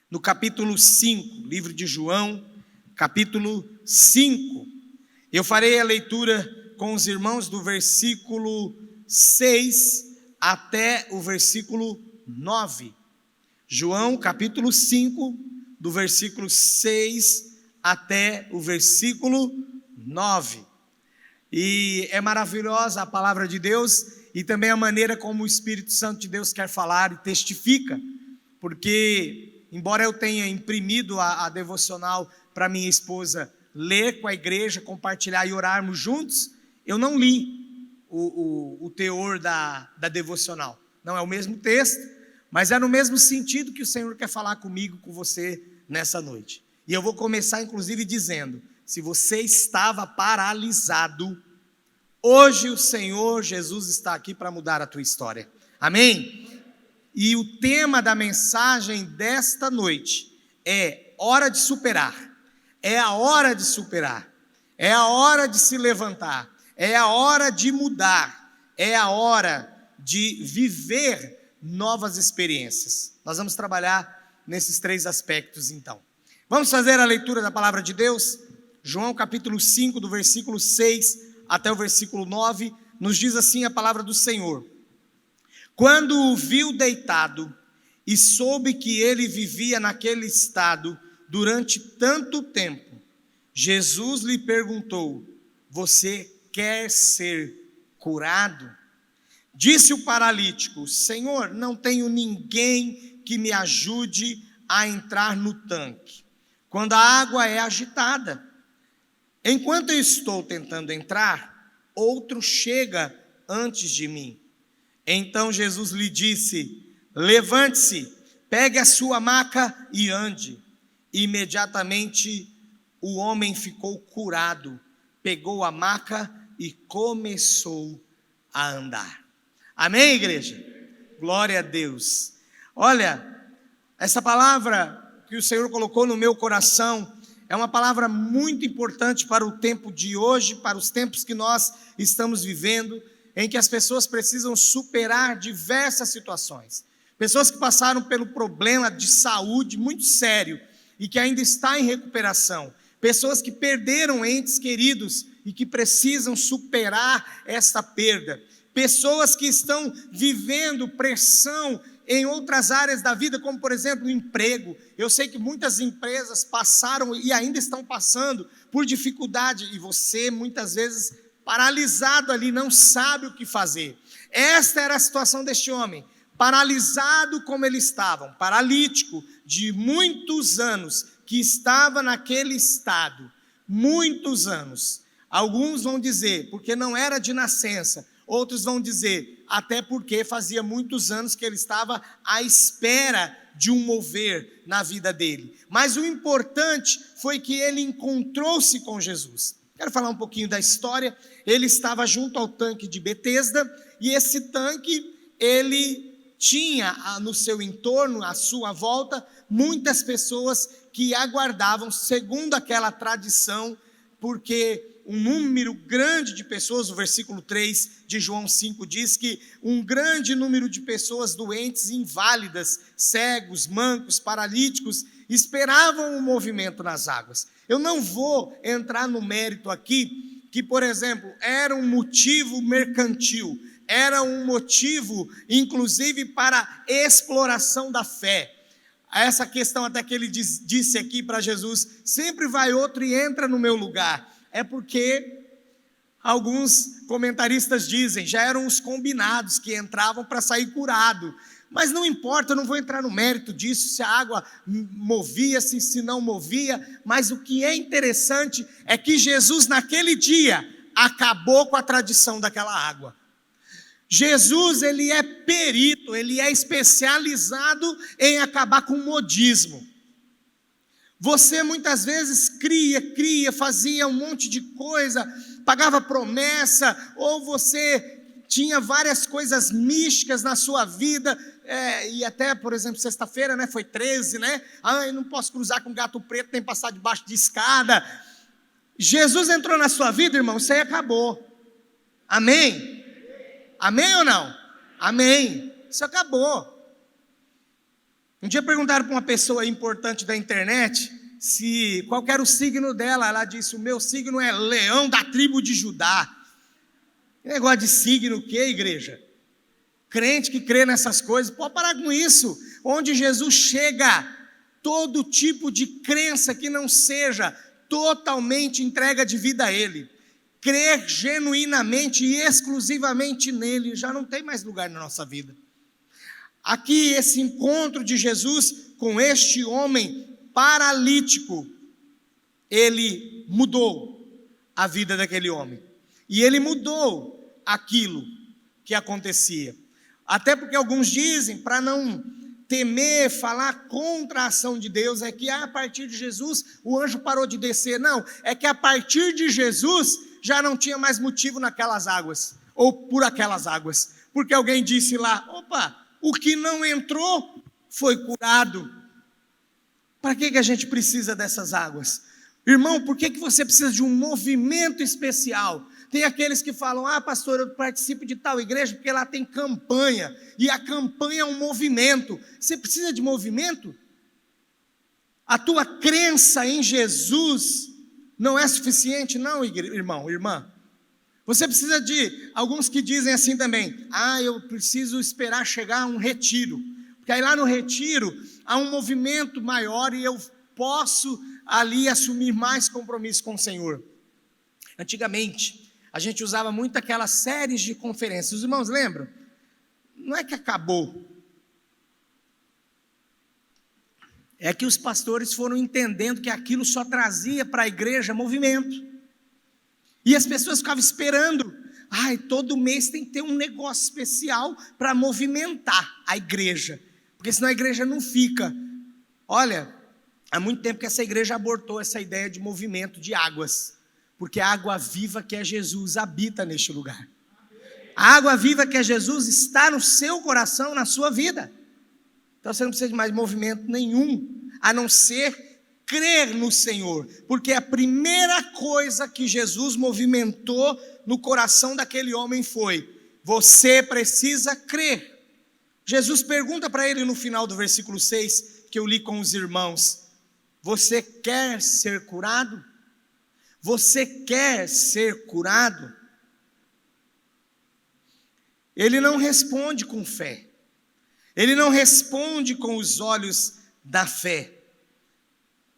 no capítulo 5, livro de João, capítulo 5. Eu farei a leitura com os irmãos do versículo 6 até o versículo 9. João, capítulo 5, do versículo 6 até o versículo 9. E é maravilhosa a palavra de Deus e também a maneira como o Espírito Santo de Deus quer falar e testifica, porque embora eu tenha imprimido a devocional para minha esposa ler com a igreja, compartilhar e orarmos juntos, eu não li o teor da devocional. Não é o mesmo texto, mas é no mesmo sentido que o Senhor quer falar comigo, com você nessa noite. E eu vou começar inclusive dizendo: se você estava paralisado, hoje o Senhor Jesus está aqui para mudar a tua história. Amém? E o tema da mensagem desta noite é hora de superar. É a hora de superar. É a hora de se levantar. É a hora de mudar. É a hora de viver novas experiências. Nós vamos trabalhar nesses 3 aspectos então. Vamos fazer a leitura da palavra de Deus? João capítulo 5, do versículo 6 até o versículo 9, nos diz assim a palavra do Senhor: quando o viu deitado e soube que ele vivia naquele estado durante tanto tempo, Jesus lhe perguntou: você quer ser curado? Disse o paralítico: Senhor, não tenho ninguém que me ajude a entrar no tanque quando a água é agitada. Enquanto eu estou tentando entrar, outro chega antes de mim. Então Jesus lhe disse: levante-se, pegue a sua maca e ande. Imediatamente o homem ficou curado, pegou a maca e começou a andar. Amém, igreja? Glória a Deus. Olha, essa palavra que o Senhor colocou no meu coração é uma palavra muito importante para o tempo de hoje, para os tempos que nós estamos vivendo, em que as pessoas precisam superar diversas situações. Pessoas que passaram pelo problema de saúde muito sério e que ainda está em recuperação. Pessoas que perderam entes queridos e que precisam superar esta perda. Pessoas que estão vivendo pressão em outras áreas da vida, como por exemplo o emprego. Eu sei que muitas empresas passaram e ainda estão passando por dificuldade, e você muitas vezes paralisado ali, não sabe o que fazer. Esta era a situação deste homem, paralisado como ele estava, um paralítico de muitos anos, que estava naquele estado, muitos anos. Alguns vão dizer, porque não era de nascença. Outros vão dizer, até porque fazia muitos anos que ele estava à espera de um mover na vida dele. Mas o importante foi que ele encontrou-se com Jesus. Quero falar um pouquinho da história. Ele estava junto ao tanque de Betesda, e esse tanque, ele tinha no seu entorno, à sua volta, muitas pessoas que aguardavam, segundo aquela tradição, porque um número grande de pessoas, o versículo 3 de João 5 diz que um grande número de pessoas doentes, inválidas, cegos, mancos, paralíticos, esperavam o movimento nas águas. Eu não vou entrar no mérito aqui, que por exemplo, era um motivo mercantil, era um motivo inclusive para exploração da fé. Essa questão até que ele disse aqui para Jesus: sempre vai outro e entra no meu lugar. É porque alguns comentaristas dizem, já eram os combinados que entravam para sair curado. Mas não importa, eu não vou entrar no mérito disso, se a água movia, se não movia. Mas o que é interessante é que Jesus naquele dia acabou com a tradição daquela água. Jesus, ele é perito, ele é especializado em acabar com o modismo. Você muitas vezes cria, fazia um monte de coisa, pagava promessa, ou você tinha várias coisas místicas na sua vida, e até, por exemplo, sexta-feira, né, foi 13, né? Eu não posso cruzar com gato preto, nem passar debaixo de escada. Jesus entrou na sua vida, irmão, isso aí acabou. Amém? Amém ou não? Amém. Isso acabou. Um dia perguntaram para uma pessoa importante da internet qual era o signo dela. Ela disse: o meu signo é leão da tribo de Judá. Que negócio de signo o quê, igreja? Crente que crê nessas coisas, pode parar com isso. Onde Jesus chega, todo tipo de crença que não seja totalmente entrega de vida a Ele, crer genuinamente e exclusivamente nele, já não tem mais lugar na nossa vida. Aqui, esse encontro de Jesus com este homem paralítico, ele mudou a vida daquele homem, e ele mudou aquilo que acontecia. Até porque alguns dizem, para não temer, falar contra a ação de Deus, é que a partir de Jesus o anjo parou de descer. Não, é que a partir de Jesus já não tinha mais motivo naquelas águas, ou por aquelas águas, porque alguém disse lá: opa, o que não entrou foi curado. Para que a gente precisa dessas águas? Irmão, por que você precisa de um movimento especial? Tem aqueles que falam: ah, pastor, eu participo de tal igreja porque lá tem campanha, e a campanha é um movimento. Você precisa de movimento? A tua crença em Jesus não é suficiente, não, irmão, irmã. Você precisa de, alguns que dizem assim também: ah, eu preciso esperar chegar a um retiro, porque aí lá no retiro há um movimento maior e eu posso ali assumir mais compromisso com o Senhor. Antigamente, a gente usava muito aquelas séries de conferências. Os irmãos lembram? Não é que acabou. É que os pastores foram entendendo que aquilo só trazia para a igreja movimento. E as pessoas ficavam esperando. Ai, todo mês tem que ter um negócio especial para movimentar a igreja, porque senão a igreja não fica. Olha, há muito tempo que essa igreja abortou essa ideia de movimento de águas, porque a água viva que é Jesus habita neste lugar. A água viva que é Jesus está no seu coração, na sua vida. Então você não precisa de mais movimento nenhum, a não ser crer no Senhor, porque a primeira coisa que Jesus movimentou no coração daquele homem foi: você precisa crer. Jesus pergunta para ele no final do versículo 6, que eu li com os irmãos: você quer ser curado? Você quer ser curado? Ele não responde com fé. Ele não responde com os olhos da fé.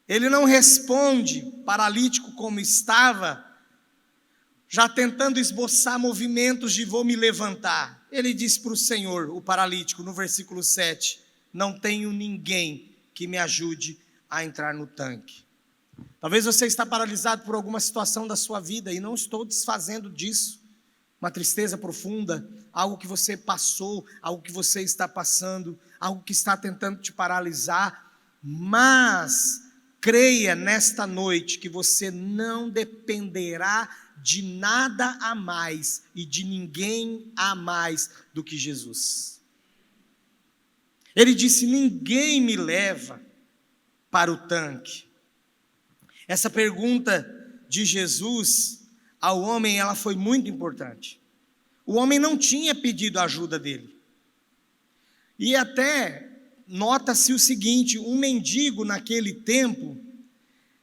Ele não responde paralítico como estava, já tentando esboçar movimentos de vou me levantar. Ele diz para o Senhor, o paralítico, no versículo 7, não tenho ninguém que me ajude a entrar no tanque. Talvez você está paralisado por alguma situação da sua vida, e não estou desfazendo disso. Uma tristeza profunda, algo que você passou, algo que você está passando, algo que está tentando te paralisar, mas creia nesta noite que você não dependerá de nada a mais e de ninguém a mais do que Jesus. Ele disse: ninguém me leva para o tanque. Essa pergunta de Jesus ao homem, ela foi muito importante. O homem não tinha pedido a ajuda dele. E até nota-se o seguinte: um mendigo naquele tempo,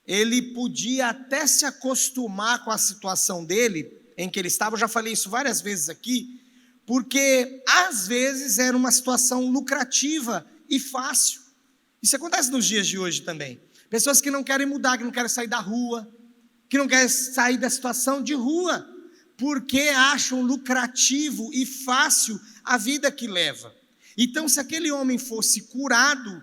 ele podia até se acostumar com a situação dele, em que ele estava. Eu já falei isso várias vezes aqui, porque às vezes era uma situação lucrativa e fácil. Isso acontece nos dias de hoje também. Pessoas que não querem mudar, que não querem sair da rua, que não querem sair da situação de rua, porque acham lucrativo e fácil a vida que leva. Então, se aquele homem fosse curado,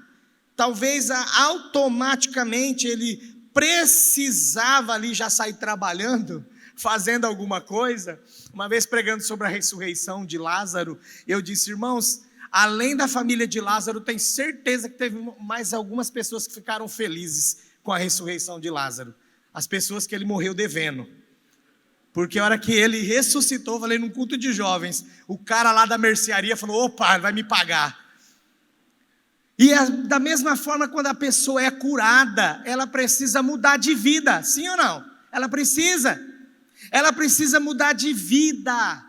talvez automaticamente ele precisava ali já sair trabalhando, fazendo alguma coisa. Uma vez pregando sobre a ressurreição de Lázaro, eu disse: irmãos, além da família de Lázaro, tenho certeza que teve mais algumas pessoas que ficaram felizes com a ressurreição de Lázaro. As pessoas que ele morreu devendo. Porque a hora que ele ressuscitou, falei num culto de jovens, o cara lá da mercearia falou: opa, vai me pagar. E da mesma forma, quando a pessoa é curada, ela precisa mudar de vida, sim ou não? Ela precisa mudar de vida.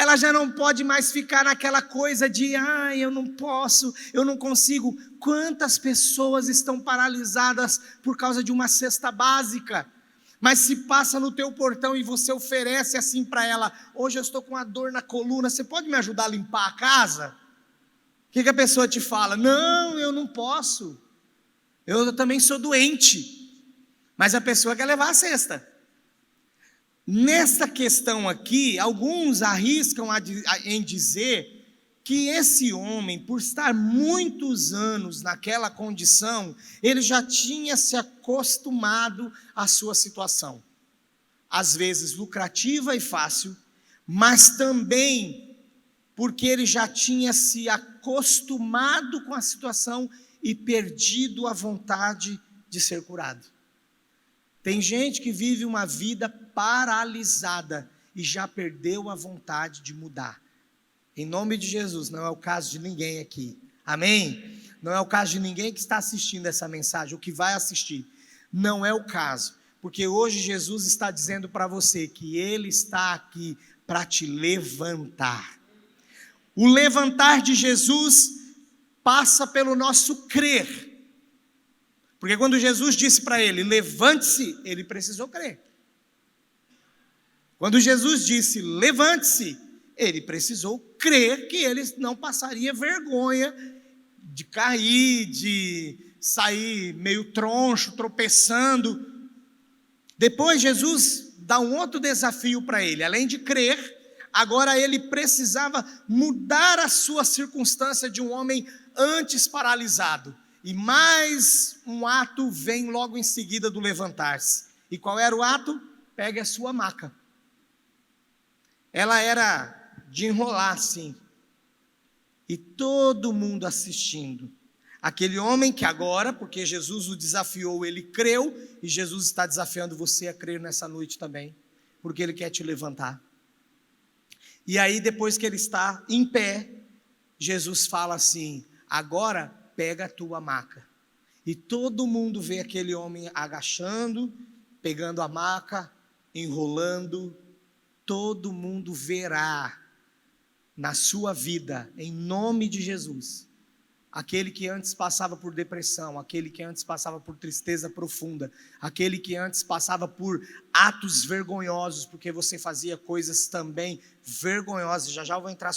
Ela já não pode mais ficar naquela coisa de, eu não posso, eu não consigo. Quantas pessoas estão paralisadas por causa de uma cesta básica? Mas se passa no teu portão e você oferece assim para ela, hoje eu estou com uma dor na coluna, você pode me ajudar a limpar a casa? O que a pessoa te fala? Não, eu não posso, eu também sou doente, mas a pessoa quer levar a cesta. Nesta questão aqui, alguns arriscam em dizer que esse homem, por estar muitos anos naquela condição, ele já tinha se acostumado à sua situação. Às vezes lucrativa e fácil, mas também porque ele já tinha se acostumado com a situação e perdido a vontade de ser curado. Tem gente que vive uma vida paralisada e já perdeu a vontade de mudar. Em nome de Jesus, não é o caso de ninguém aqui. Amém? Não é o caso de ninguém que está assistindo essa mensagem, ou que vai assistir. Não é o caso. Porque hoje Jesus está dizendo para você que Ele está aqui para te levantar. O levantar de Jesus passa pelo nosso crer. Porque quando Jesus disse para ele, levante-se, ele precisou crer. Quando Jesus disse, levante-se, ele precisou crer que ele não passaria vergonha de cair, de sair meio troncho, tropeçando. Depois Jesus dá um outro desafio para ele, além de crer, agora ele precisava mudar a sua circunstância de um homem antes paralisado. E mais um ato vem logo em seguida do levantar-se. E qual era o ato? Pegue a sua maca. Ela era de enrolar assim. E todo mundo assistindo. Aquele homem que agora, porque Jesus o desafiou, ele creu. E Jesus está desafiando você a crer nessa noite também. Porque ele quer te levantar. E aí depois que ele está em pé, Jesus fala assim, agora pega a tua maca. E todo mundo vê aquele homem agachando, pegando a maca, enrolando. Todo mundo verá na sua vida, em nome de Jesus, aquele que antes passava por depressão, aquele que antes passava por tristeza profunda, aquele que antes passava por atos vergonhosos, porque você fazia coisas também vergonhosas. Já vou entrar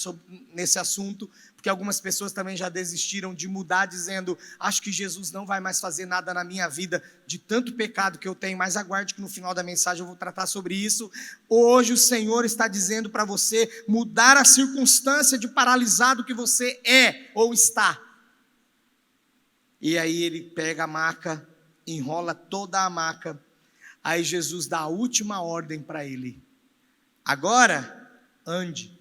nesse assunto, porque algumas pessoas também já desistiram de mudar, dizendo, acho que Jesus não vai mais fazer nada na minha vida, de tanto pecado que eu tenho, mas aguarde que no final da mensagem eu vou tratar sobre isso. Hoje o Senhor está dizendo para você, mudar a circunstância de paralisado que você é, ou está. E aí ele pega a maca, enrola toda a maca, aí Jesus dá a última ordem para ele, agora, ande.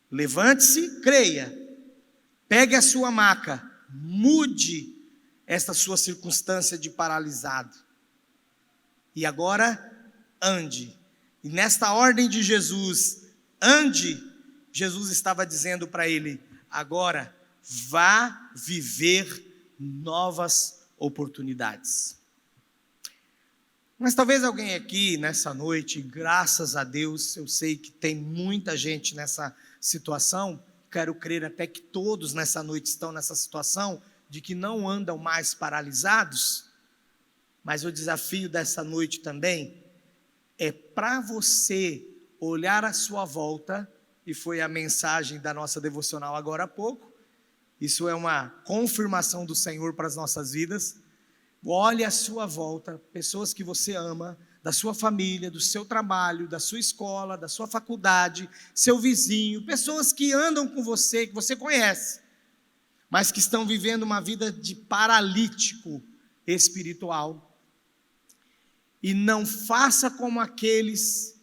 Levante-se, creia, pegue a sua maca, mude esta sua circunstância de paralisado. E agora, ande. E nesta ordem de Jesus, ande, Jesus estava dizendo para ele, agora, vá viver novas oportunidades. Mas talvez alguém aqui nessa noite, graças a Deus, eu sei que tem muita gente nessa situação, quero crer até que todos nessa noite estão nessa situação, de que não andam mais paralisados, mas o desafio dessa noite também é para você olhar à sua volta, e foi a mensagem da nossa devocional agora há pouco, isso é uma confirmação do Senhor para as nossas vidas. Olhe à sua volta, pessoas que você ama, da sua família, do seu trabalho, da sua escola, da sua faculdade, seu vizinho, pessoas que andam com você, que você conhece, mas que estão vivendo uma vida de paralítico espiritual. E não faça como aqueles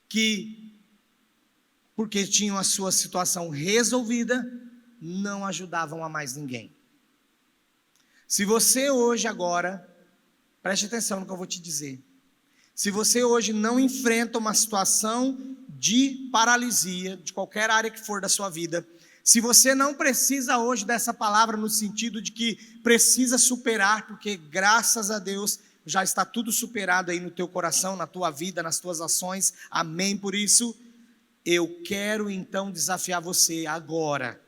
que, porque tinham a sua situação resolvida, não ajudavam a mais ninguém. Se você hoje agora, preste atenção no que eu vou te dizer, se você hoje não enfrenta uma situação de paralisia, de qualquer área que for da sua vida, se você não precisa hoje dessa palavra no sentido de que precisa superar, porque graças a Deus já está tudo superado aí no teu coração, na tua vida, nas tuas ações, amém por isso. Eu quero então desafiar você agora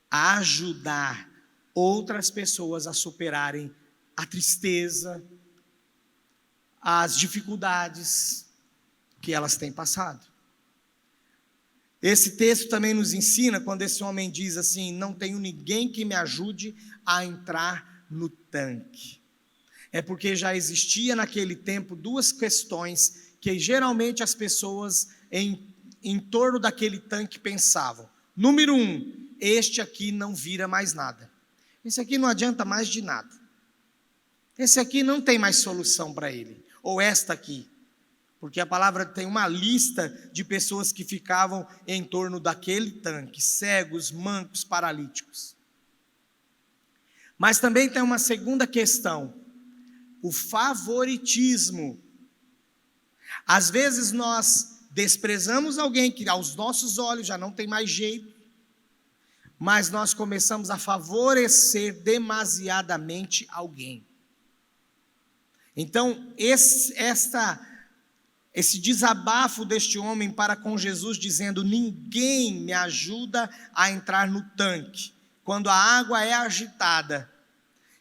a ajudar outras pessoas a superarem a tristeza, as dificuldades que elas têm passado. Esse texto também nos ensina, quando esse homem diz assim: não tenho ninguém que me ajude a entrar no tanque. É porque já existia naquele tempo duas questões que geralmente as pessoas em torno daquele tanque pensavam. Número 1, este aqui não vira mais nada. Esse aqui não adianta mais de nada. Esse aqui não tem mais solução para ele. Ou esta aqui. Porque a palavra tem uma lista de pessoas que ficavam em torno daquele tanque, cegos, mancos, paralíticos. Mas também tem uma segunda questão, o favoritismo. Às vezes nós desprezamos alguém que aos nossos olhos já não tem mais jeito, mas nós começamos a favorecer demasiadamente alguém. Então, esse desabafo deste homem para com Jesus, dizendo: ninguém me ajuda a entrar no tanque, quando a água é agitada,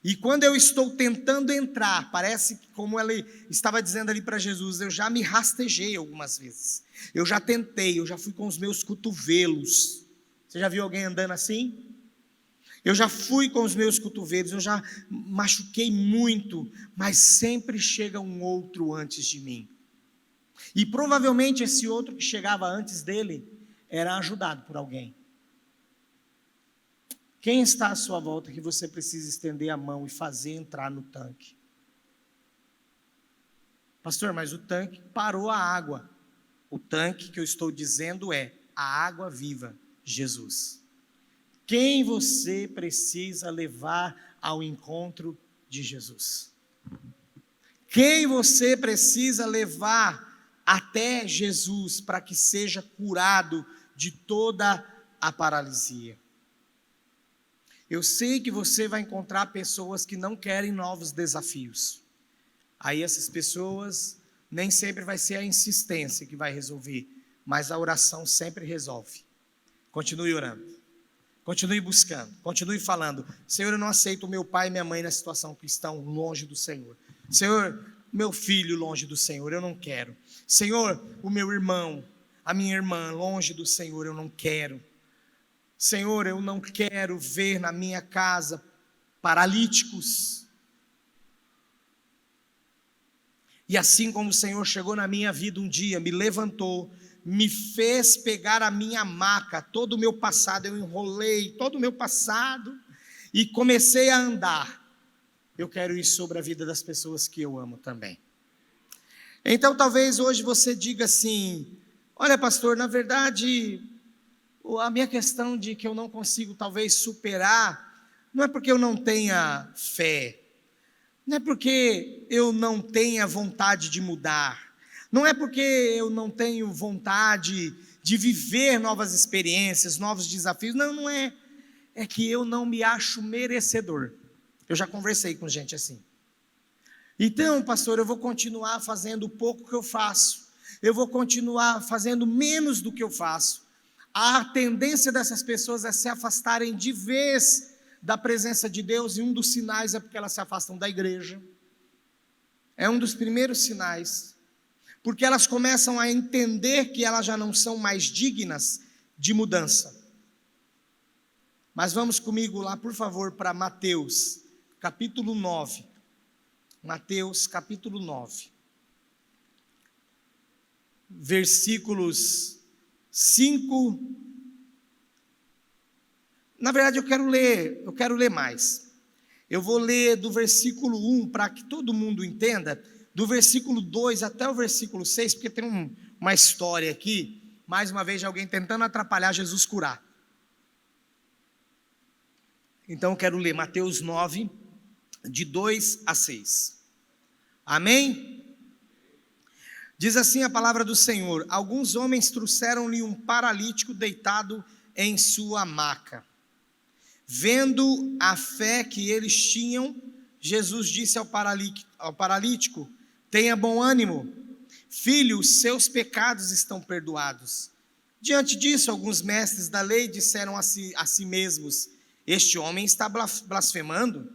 e quando eu estou tentando entrar, parece que, como ele estava dizendo ali para Jesus, eu já me rastejei algumas vezes, eu já tentei, eu já fui com os meus cotovelos. Você já viu alguém andando assim? Eu já fui com os meus cotovelos, eu já machuquei muito, mas sempre chega um outro antes de mim. E provavelmente esse outro que chegava antes dele era ajudado por alguém. Quem está à sua volta que você precisa estender a mão e fazer entrar no tanque? Pastor, mas o tanque parou a água. O tanque que eu estou dizendo é a água viva, Jesus. Quem você precisa levar ao encontro de Jesus? Quem você precisa levar até Jesus para que seja curado de toda a paralisia? Eu sei que você vai encontrar pessoas que não querem novos desafios. Aí essas pessoas, nem sempre vai ser a insistência que vai resolver, mas a oração sempre resolve. Continue orando. Continue buscando, continue falando: Senhor, eu não aceito o meu pai e minha mãe na situação que estão longe do Senhor. Senhor, meu filho longe do Senhor, eu não quero. Senhor, o meu irmão, a minha irmã longe do Senhor, eu não quero. Senhor, eu não quero ver na minha casa paralíticos. E assim como o Senhor chegou na minha vida um dia, me levantou, me fez pegar a minha maca, todo o meu passado, eu enrolei todo o meu passado e comecei a andar. Eu quero isso sobre a vida das pessoas que eu amo também. Então talvez hoje você diga assim: olha, pastor, na verdade, a minha questão de que eu não consigo talvez superar, não é porque eu não tenha fé, não é porque eu não tenha vontade de mudar, não é porque eu não tenho vontade de viver novas experiências, novos desafios, não é, é que eu não me acho merecedor. Eu já conversei com gente assim. Então, pastor, eu vou continuar fazendo o pouco que eu faço, eu vou continuar fazendo menos do que eu faço. A tendência dessas pessoas é se afastarem de vez da presença de Deus, e um dos sinais é porque elas se afastam da igreja. É um dos primeiros sinais, porque elas começam a entender que elas já não são mais dignas de mudança. Mas vamos comigo lá, por favor, para Mateus, capítulo 9. Mateus, capítulo 9. Versículos 5. Na verdade, eu quero ler mais. Eu vou ler do versículo 1 para que todo mundo entenda, do versículo 2 até o versículo 6, porque tem uma história aqui, mais uma vez, de alguém tentando atrapalhar Jesus curar. Então eu quero ler Mateus 9, de 2 a 6. Amém? Diz assim a palavra do Senhor: alguns homens trouxeram-lhe um paralítico deitado em sua maca. Vendo a fé que eles tinham, Jesus disse ao paralítico: tenha bom ânimo, filho, os seus pecados estão perdoados. Diante disso, alguns mestres da lei disseram a si mesmos: este homem está blasfemando.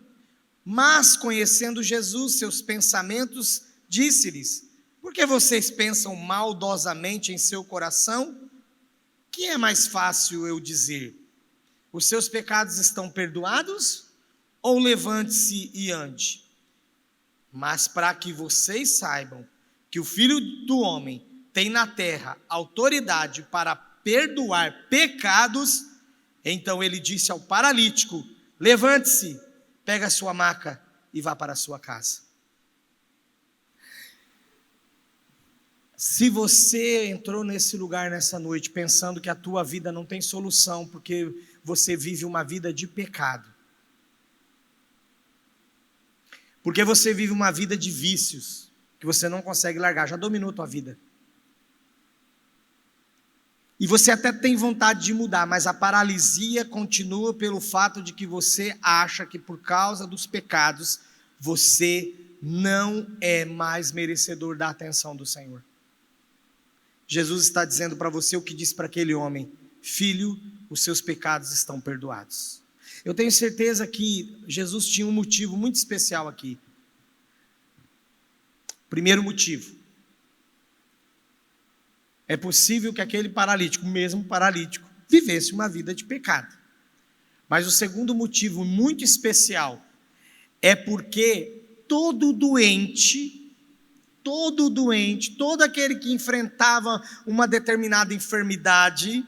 Mas, conhecendo Jesus, seus pensamentos, disse-lhes: por que vocês pensam maldosamente em seu coração? Que é mais fácil eu dizer: os seus pecados estão perdoados? Ou levante-se e ande? Mas para que vocês saibam que o Filho do Homem tem na terra autoridade para perdoar pecados, então ele disse ao paralítico: levante-se, pega a sua maca e vá para a sua casa. Se você entrou nesse lugar nessa noite pensando que a tua vida não tem solução porque você vive uma vida de pecado, porque você vive uma vida de vícios que você não consegue largar, já dominou a tua vida, e você até tem vontade de mudar, mas a paralisia continua pelo fato de que você acha que por causa dos pecados você não é mais merecedor da atenção do Senhor. Jesus está dizendo para você o que disse para aquele homem: filho, os seus pecados estão perdoados. Eu tenho certeza que Jesus tinha um motivo muito especial aqui. Primeiro motivo: é possível que aquele paralítico, mesmo paralítico, vivesse uma vida de pecado. Mas o segundo motivo muito especial é porque todo doente, todo aquele que enfrentava uma determinada enfermidade,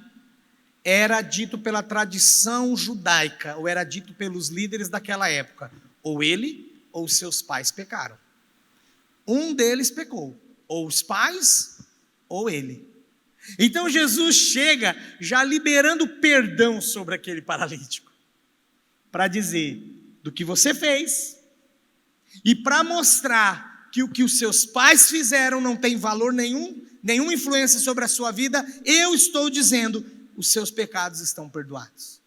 era dito pela tradição judaica, ou era dito pelos líderes daquela época: ou ele ou seus pais pecaram. Um deles pecou, ou os pais ou ele. Então Jesus chega já liberando perdão sobre aquele paralítico, para dizer do que você fez, e para mostrar que o que os seus pais fizeram não tem valor nenhum, nenhuma influência sobre a sua vida. Eu estou dizendo: os seus pecados estão perdoados.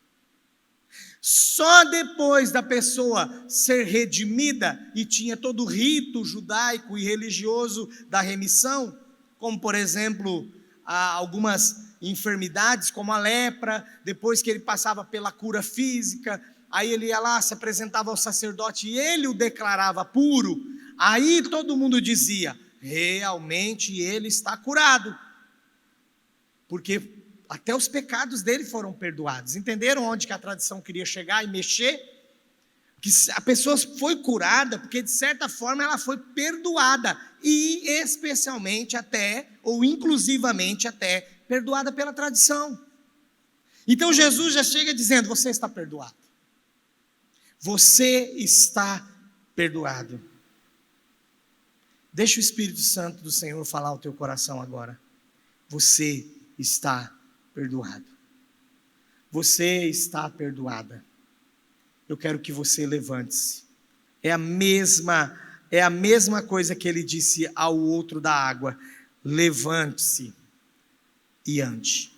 Só depois da pessoa ser redimida, e tinha todo o rito judaico e religioso da remissão, como por exemplo, algumas enfermidades, como a lepra, depois que ele passava pela cura física, aí ele ia lá, se apresentava ao sacerdote e ele o declarava puro, aí todo mundo dizia: realmente ele está curado, porque até os pecados dele foram perdoados. Entenderam onde que a tradição queria chegar e mexer? Que a pessoa foi curada porque de certa forma ela foi perdoada, e especialmente até, ou inclusivamente até, perdoada pela tradição. Então Jesus já chega dizendo: você está perdoado. Você está perdoado. Deixa o Espírito Santo do Senhor falar ao teu coração agora. Você está perdoado. Você está perdoada. Eu quero que você levante-se. É a mesma coisa que ele disse ao outro da água: levante-se e ande.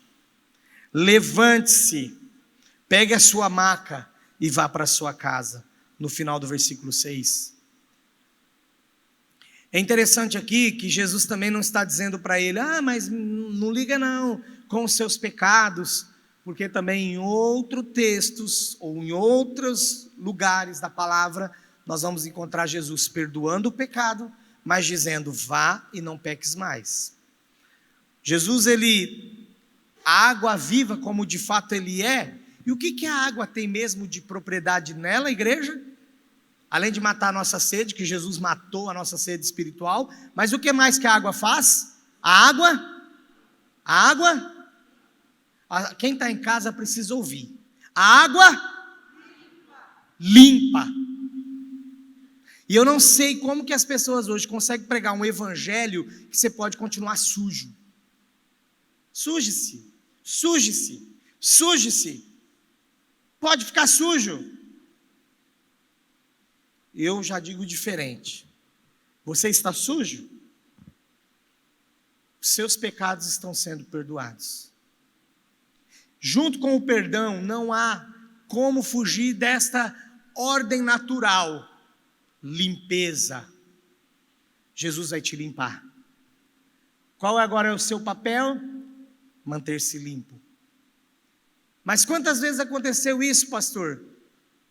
Levante-se, pegue a sua maca e vá para a sua casa. No final do versículo 6. É interessante aqui que Jesus também não está dizendo para ele: mas não liga não com os seus pecados, porque também em outros textos, ou em outros lugares da palavra, nós vamos encontrar Jesus perdoando o pecado, mas dizendo: vá e não peques mais. Jesus, a água viva, como de fato ele é. E o que a água tem mesmo de propriedade nela, igreja? Além de matar a nossa sede, que Jesus matou a nossa sede espiritual, mas o que mais que a água faz? Quem está em casa precisa ouvir. A água limpa. E eu não sei como que as pessoas hoje conseguem pregar um evangelho que você pode continuar sujo. Suje-se, suje-se, suje-se. Pode ficar sujo. Eu já digo diferente. Você está sujo? Os seus pecados estão sendo perdoados. Junto com o perdão, não há como fugir desta ordem natural: limpeza. Jesus vai te limpar. Qual agora é o seu papel? manter-se limpo. Mas quantas vezes aconteceu isso, pastor?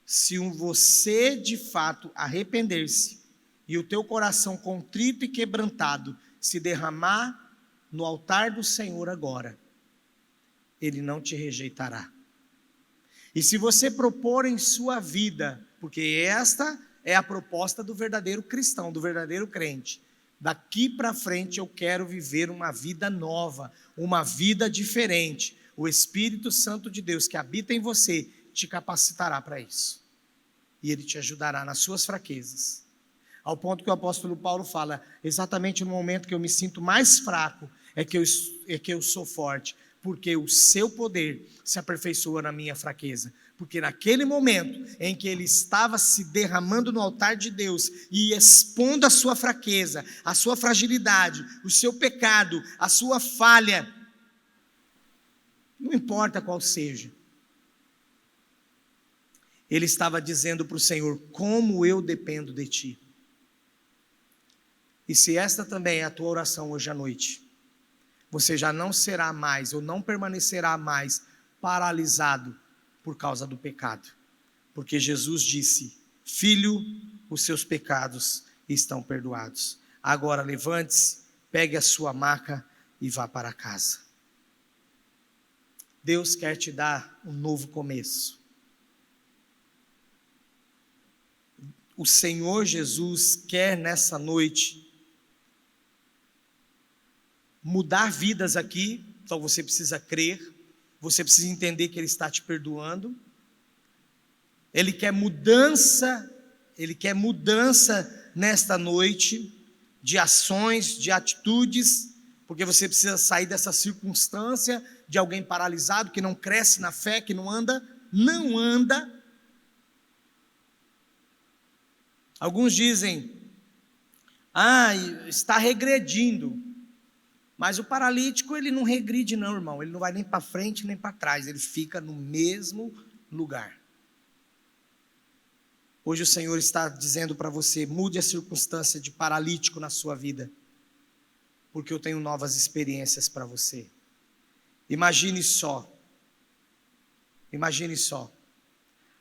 Se você de fato arrepender-se e o teu coração contrito e quebrantado se derramar no altar do Senhor agora, Ele não te rejeitará. E se você propor em sua vida, porque esta é a proposta do verdadeiro cristão, do verdadeiro crente, daqui para frente eu quero viver uma vida nova, uma vida diferente. O Espírito Santo de Deus que habita em você te capacitará para isso. E Ele te ajudará nas suas fraquezas. Ao ponto que o apóstolo Paulo fala, exatamente no momento que eu me sinto mais fraco, é que eu sou forte, porque o seu poder se aperfeiçoa na minha fraqueza. Porque naquele momento em que ele estava se derramando no altar de Deus e expondo a sua fraqueza, a sua fragilidade, o seu pecado, a sua falha, não importa qual seja, ele estava dizendo para o Senhor, como eu dependo de Ti. E se esta também é a tua oração hoje à noite, você já não será mais, ou não permanecerá mais paralisado por causa do pecado. Porque Jesus disse, filho, os seus pecados estão perdoados. Agora levante-se, pegue a sua maca e vá para casa. Deus quer te dar um novo começo. O Senhor Jesus quer nessa noite mudar vidas aqui, então você precisa crer, você precisa entender que Ele está te perdoando. Ele quer mudança nesta noite, de ações, de atitudes, porque você precisa sair dessa circunstância de alguém paralisado, que não cresce na fé, que não anda. Alguns dizem, está regredindo. Mas o paralítico, ele não regride não, irmão. Ele não vai nem para frente, nem para trás. Ele fica no mesmo lugar. Hoje o Senhor está dizendo para você, mude a circunstância de paralítico na sua vida. Porque eu tenho novas experiências para você. Imagine só.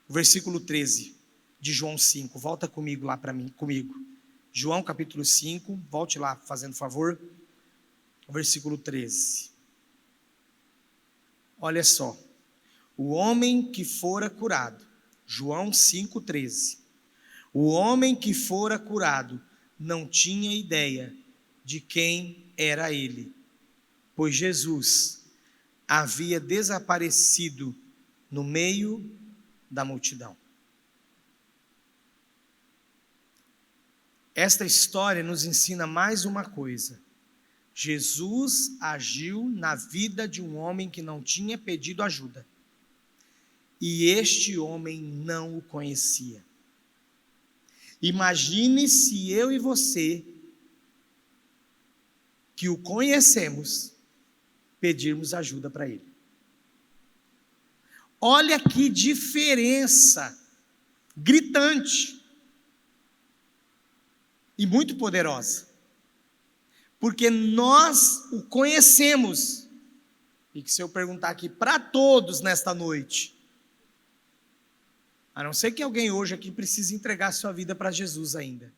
O versículo 13 de João 5. Volta comigo lá para mim, comigo. João capítulo 5, volte lá, fazendo favor. O versículo 13. Olha só. O homem que fora curado. João 5,13. O homem que fora curado não tinha ideia de quem era ele, pois Jesus havia desaparecido no meio da multidão. Esta história nos ensina mais uma coisa. Jesus agiu na vida de um homem que não tinha pedido ajuda. E este homem não o conhecia. Imagine se eu e você, que o conhecemos, pedirmos ajuda para ele. Olha que diferença gritante e muito poderosa. Porque nós o conhecemos. E que se eu perguntar aqui para todos nesta noite, a não ser que alguém hoje aqui precise entregar sua vida para Jesus ainda.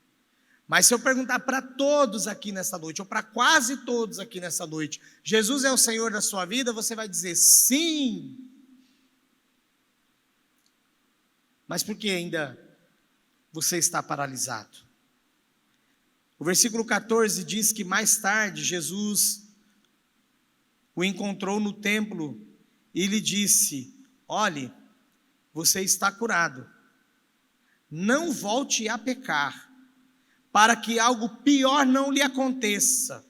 Mas se eu perguntar para todos aqui nessa noite, ou para quase todos aqui nessa noite, Jesus é o Senhor da sua vida, você vai dizer sim. Mas por que ainda você está paralisado? O versículo 14 diz que mais tarde Jesus o encontrou no templo e lhe disse, olhe, você está curado, não volte a pecar, para que algo pior não lhe aconteça.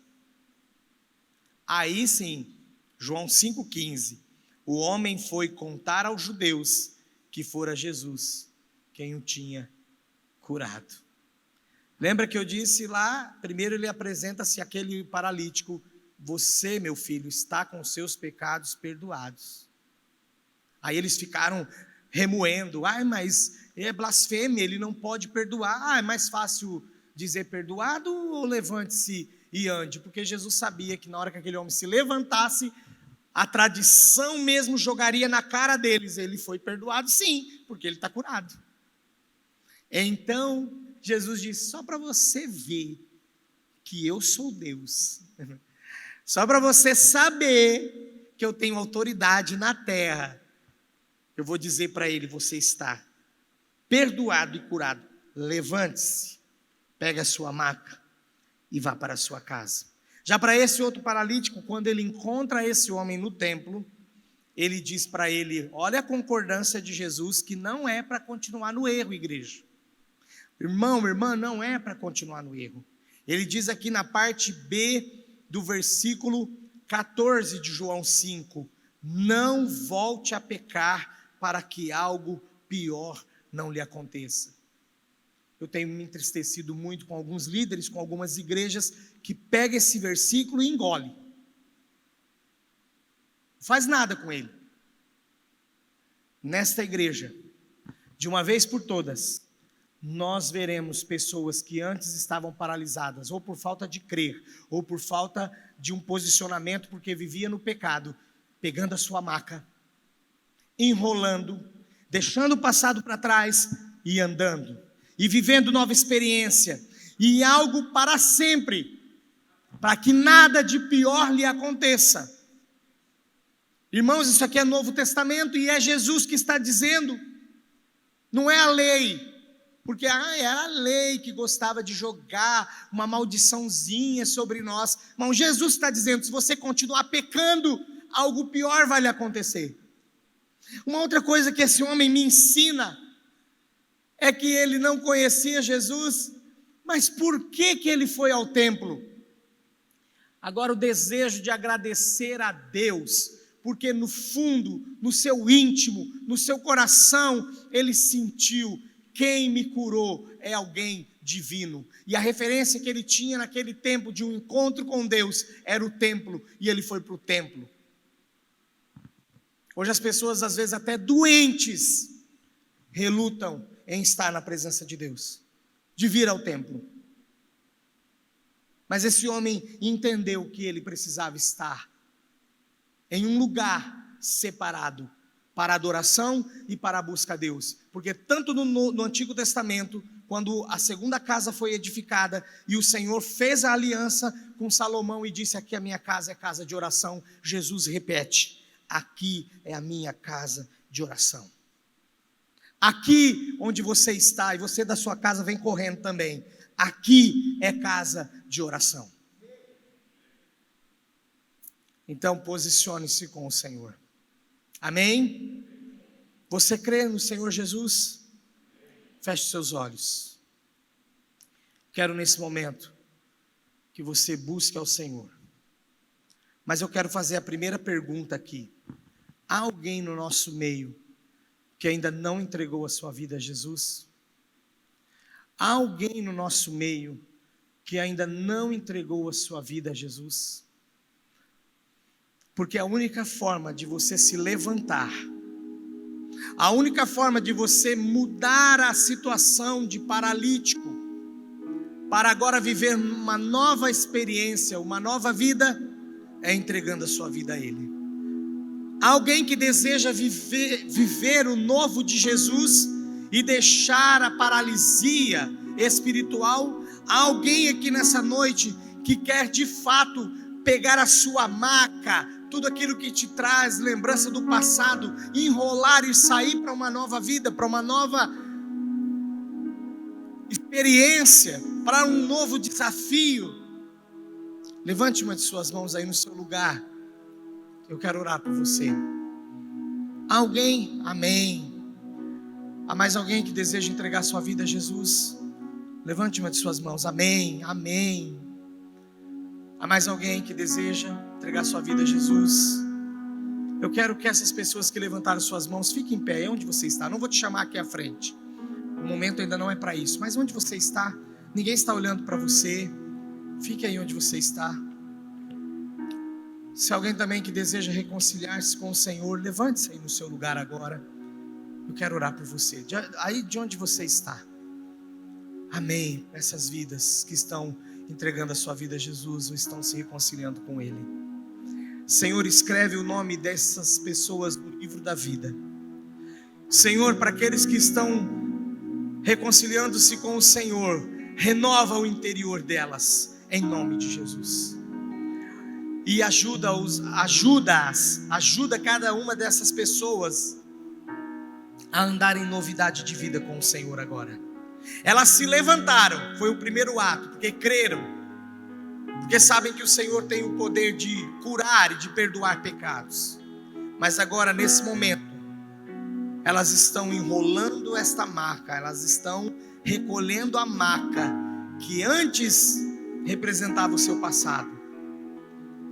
Aí sim, João 5,15, o homem foi contar aos judeus que fora Jesus quem o tinha curado. Lembra que eu disse lá, primeiro ele apresenta-se aquele paralítico, você, meu filho, está com os seus pecados perdoados. Aí eles ficaram remoendo, mas é blasfêmia, ele não pode perdoar. É mais fácil dizer perdoado ou levante-se e ande? Porque Jesus sabia que na hora que aquele homem se levantasse, a tradição mesmo jogaria na cara deles. Ele foi perdoado sim, porque ele está curado. Então Jesus disse: só para você ver que eu sou Deus, só para você saber que eu tenho autoridade na terra, eu vou dizer para ele: você está perdoado e curado. Levante-se, pegue a sua maca e vá para a sua casa. Já para esse outro paralítico, quando ele encontra esse homem no templo, ele diz para ele: olha a concordância de Jesus, que não é para continuar no erro, igreja. Irmão, irmã, não é para continuar no erro. Ele diz aqui na parte B do versículo 14 de João 5: não volte a pecar para que algo pior não lhe aconteça. Eu tenho me entristecido muito com alguns líderes, com algumas igrejas que pegam esse versículo e engole. Não faz nada com ele. Nesta igreja, de uma vez por todas, nós veremos pessoas que antes estavam paralisadas, ou por falta de crer, ou por falta de um posicionamento, porque vivia no pecado, pegando a sua maca, enrolando, deixando o passado para trás e andando, e vivendo nova experiência, e algo para sempre, para que nada de pior lhe aconteça. Irmãos, isso aqui é Novo Testamento, e é Jesus que está dizendo, não é a lei. Porque era a lei que gostava de jogar uma maldiçãozinha sobre nós. Mas Jesus está dizendo: se você continuar pecando, algo pior vai lhe acontecer. Uma outra coisa que esse homem me ensina é que ele não conhecia Jesus. Mas por que ele foi ao templo? Agora, o desejo de agradecer a Deus, porque no fundo, no seu íntimo, no seu coração, ele sentiu: quem me curou é alguém divino. E a referência que ele tinha naquele tempo de um encontro com Deus era o templo, e ele foi para o templo. Hoje as pessoas, às vezes até doentes, relutam em estar na presença de Deus, de vir ao templo. Mas esse homem entendeu que ele precisava estar em um lugar separado, para a adoração e para a busca a Deus. Porque tanto no Antigo Testamento, quando a segunda casa foi edificada, e o Senhor fez a aliança com Salomão e disse: aqui a minha casa é casa de oração, Jesus repete: aqui é a minha casa de oração. Aqui onde você está, e você da sua casa vem correndo também, aqui é casa de oração. Então posicione-se com o Senhor. Amém? Você crê no Senhor Jesus? Feche seus olhos. Quero nesse momento que você busque ao Senhor. Mas eu quero fazer a primeira pergunta aqui. Há alguém no nosso meio que ainda não entregou a sua vida a Jesus? Há alguém no nosso meio que ainda não entregou a sua vida a Jesus? Porque a única forma de você se levantar, a única forma de você mudar a situação de paralítico, para agora viver uma nova experiência, uma nova vida, é entregando a sua vida a Ele. Há alguém que deseja viver o novo de Jesus e deixar a paralisia espiritual? Há alguém aqui nessa noite que quer de fato pegar a sua maca, tudo aquilo que te traz lembrança do passado, enrolar e sair para uma nova vida, para uma nova experiência, para um novo desafio? Levante uma de suas mãos aí no seu lugar. Eu quero orar por você. Há alguém? Amém. Há mais alguém que deseja entregar sua vida a Jesus? Levante uma de suas mãos. Amém, amém. Há mais alguém que deseja entregar sua vida a Jesus? Eu quero que essas pessoas que levantaram suas mãos fiquem em pé, onde você está. Não vou te chamar aqui à frente, o momento ainda não é para isso. Mas onde você está, ninguém está olhando para você. Fique aí onde você está. Se alguém também que deseja reconciliar-se com o Senhor, levante-se aí no seu lugar agora. Eu quero orar por você, aí de onde você está. Amém. Essas vidas que estão entregando a sua vida a Jesus ou estão se reconciliando com Ele. Senhor, escreve o nome dessas pessoas no livro da vida. Senhor, para aqueles que estão reconciliando-se com o Senhor, renova o interior delas, em nome de Jesus. E ajuda cada uma dessas pessoas a andar em novidade de vida com o Senhor agora. Elas se levantaram, foi o primeiro ato, porque creram, porque sabem que o Senhor tem o poder de curar e de perdoar pecados. Mas agora, nesse momento, elas estão enrolando esta maca, elas estão recolhendo a maca que antes representava o seu passado.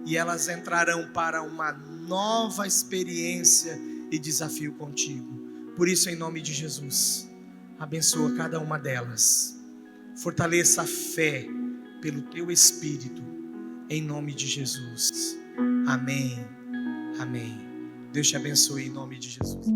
E elas entrarão para uma nova experiência e desafio contigo. Por isso, em nome de Jesus, abençoa cada uma delas. Fortaleça a fé pelo teu Espírito, em nome de Jesus. Amém. Amém. Deus te abençoe em nome de Jesus.